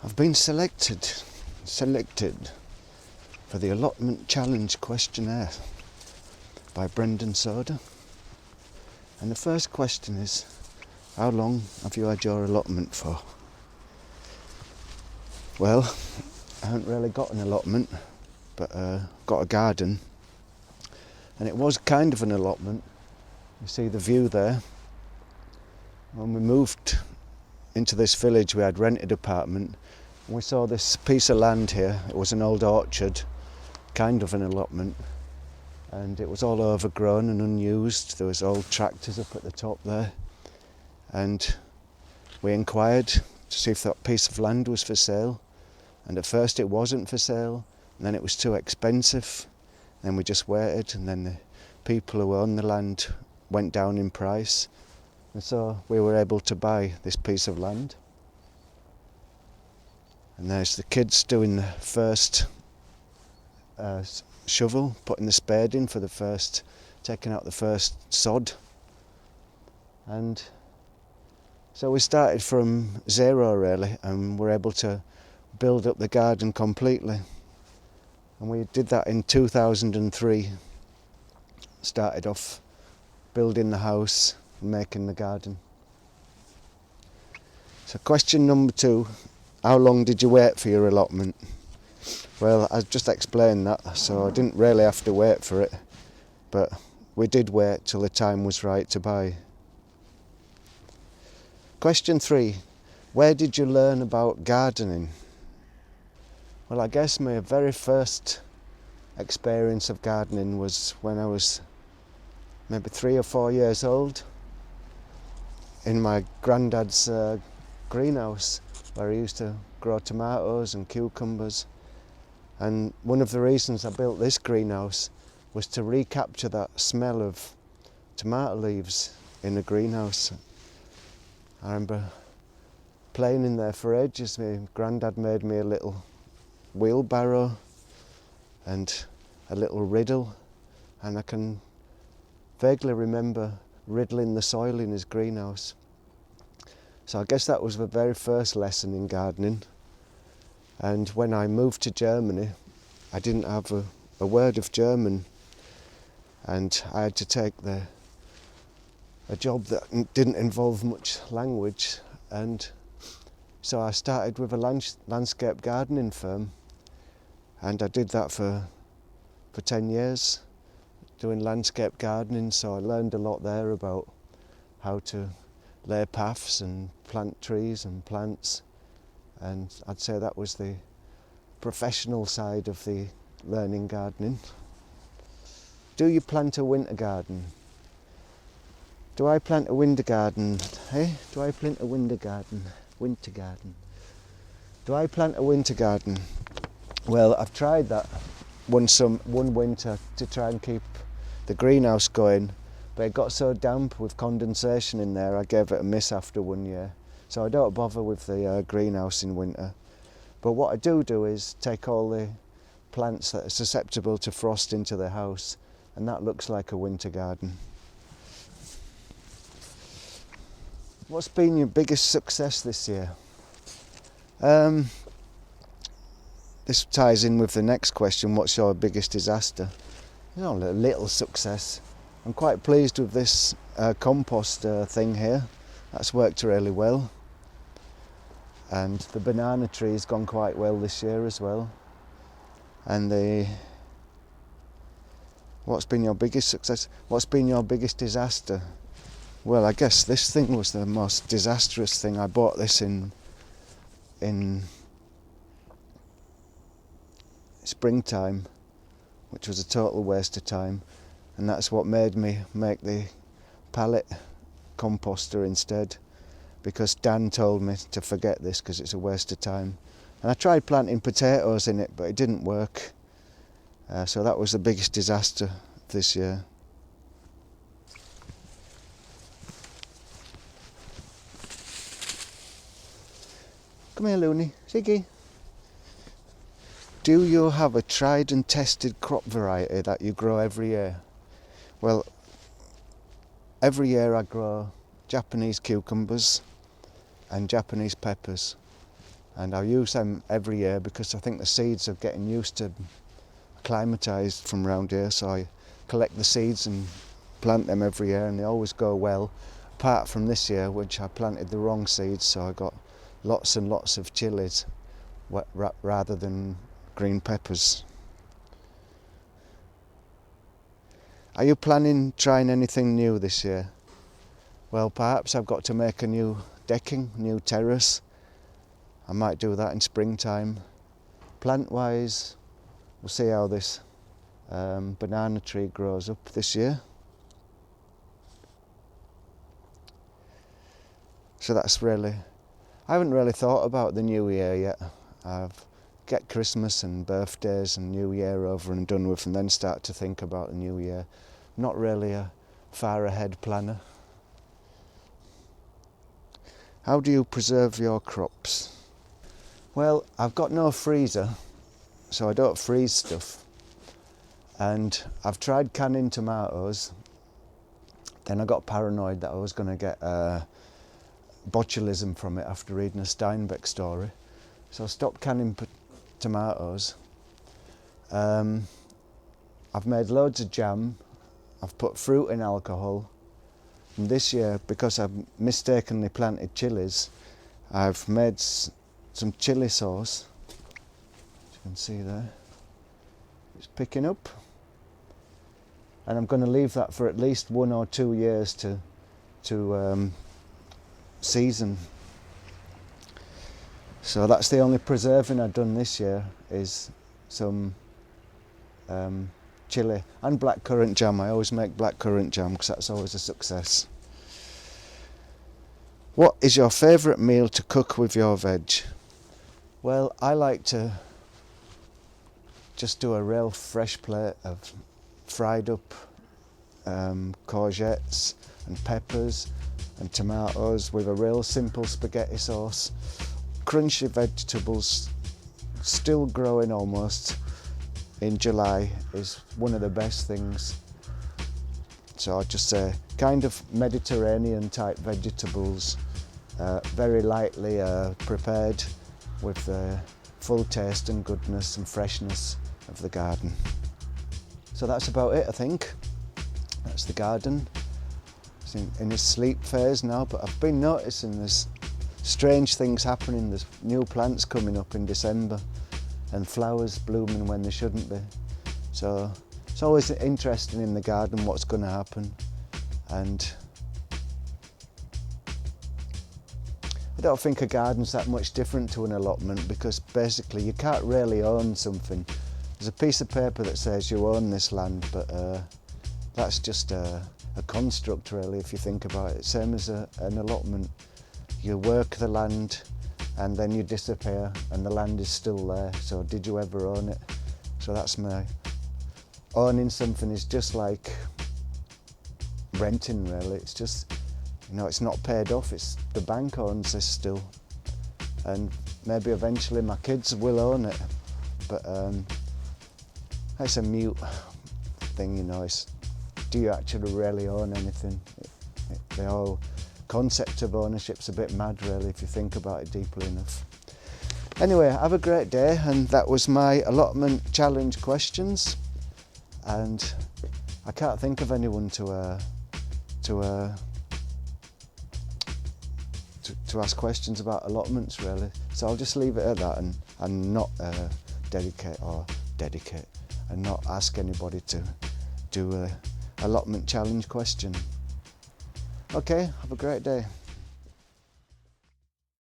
I've been selected for the Allotment Challenge questionnaire by Brendan Soda. And the first question is, how long have you had your allotment for? Well, I haven't really got an allotment, but got a garden. And it was kind of an allotment. You see the view there. When we moved into this village, we had rented apartment, and we saw this piece of land here. It was an old orchard, kind of an allotment, and it was all overgrown and unused. There was old tractors up at the top there, and we inquired to see if that piece of land was for sale, and at first it wasn't for sale, and then it was too expensive. Then we just waited, and then the people who owned the land went down in price, and so we were able to buy this piece of land. And there's the kids doing the first shovel, putting the spade in for the first, taking out the first sod. And so we started from zero really, and were able to build up the garden completely. And we did that in 2003. Started off building the house and making the garden. So question number 2, how long did you wait for your allotment? Well, I just explained that, so I didn't really have to wait for it, but we did wait till the time was right to buy. Question 3, where did you learn about gardening? Well, I guess my very first experience of gardening was when I was maybe 3 or 4 years old in my granddad's greenhouse, where he used to grow tomatoes and cucumbers. And one of the reasons I built this greenhouse was to recapture that smell of tomato leaves in the greenhouse. I remember playing in there for ages. My granddad made me a little wheelbarrow and a little riddle, and I can vaguely remember riddling the soil in his greenhouse. So I guess that was the very first lesson in gardening. And when I moved to Germany, I didn't have a word of German, and I had to take a job that didn't involve much language, and so I started with a landscape gardening firm, and I did that for 10 years, doing landscape gardening. So I learned a lot there about how to lay paths and plant trees and plants, and I'd say that was the professional side of the learning gardening. Do you plant a winter garden? Do I plant a winter garden? Hey, do I plant a winter garden? Winter garden. Do I plant a winter garden? Well, I've tried that one winter to try and keep the greenhouse going, but it got so damp with condensation in there, I gave it a miss after 1 year. So I don't bother with the greenhouse in winter. But what I do is take all the plants that are susceptible to frost into the house, and that looks like a winter garden. What's been your biggest success this year? This ties in with the next question, what's your biggest disaster? You know, a little success. I'm quite pleased with this compost thing here. That's worked really well. And the banana tree has gone quite well this year as well. And what's been your biggest success? What's been your biggest disaster? Well, I guess this thing was the most disastrous thing. I bought this in springtime, which was a total waste of time, and that's what made me make the pallet composter instead, because Dan told me to forget this because it's a waste of time. And I tried planting potatoes in it, but it didn't work. So that was the biggest disaster this year. Come here, Looney. Ziggy. Do you have a tried and tested crop variety that you grow every year? Well, every year I grow Japanese cucumbers and Japanese peppers. and I use them every year because I think the seeds are getting used to acclimatised from around here, so I collect the seeds and plant them every year, and they always go well, apart from this year, which I planted the wrong seeds, so I got lots and lots of chilies rather than green peppers. Are you planning trying anything new this year? Well, perhaps I've got to make a new decking, new terrace. I might do that in springtime. Plant-wise, we'll see how this banana tree grows up this year. So that's really, I haven't really thought about the new year yet. I've get Christmas and birthdays and New Year over and done with, and then start to think about the new year. Not really a far ahead planner. How do you preserve your crops? Well, I've got no freezer, so I don't freeze stuff. And I've tried canning tomatoes. Then I got paranoid that I was going to get botulism from it after reading a Steinbeck story. So I stopped canning tomatoes. I've made loads of jam. I've put fruit in alcohol. And this year, because I've mistakenly planted chilies, I've made some chili sauce. As you can see there, it's picking up. And I'm going to leave that for at least 1 or 2 years to season. So that's the only preserving I've done this year, is some chili and blackcurrant jam. I always make blackcurrant jam because that's always a success. What is your favourite meal to cook with your veg? Well, I like to just do a real fresh plate of fried up courgettes and peppers and tomatoes with a real simple spaghetti sauce. Crunchy vegetables, still growing almost in July, is one of the best things. So I'd just say kind of Mediterranean type vegetables, very lightly prepared with the full taste and goodness and freshness of the garden. So that's about it, I think. That's the garden. It's in its sleep phase now, but I've been noticing there's strange things happening. There's new plants coming up in December and flowers blooming when they shouldn't be. So it's always interesting in the garden what's going to happen. And I don't think a garden's that much different to an allotment, because basically you can't really own something. There's a piece of paper that says you own this land, but that's just a construct really, if you think about it. Same as an allotment. You work the land and then you disappear and the land is still there. So did you ever own it? So that's my... Owning something is just like renting really. It's just, you know, it's not paid off. It's the bank owns this still. And maybe eventually my kids will own it. But it's a mute thing, you know. It's, do you actually really own anything? The whole concept of ownership's a bit mad really, if you think about it deeply enough. Anyway, have a great day, and that was my allotment challenge questions. And I can't think of anyone to ask questions about allotments really. So I'll just leave it at that and not dedicate and not ask anybody to do a allotment challenge question. Okay, have a great day.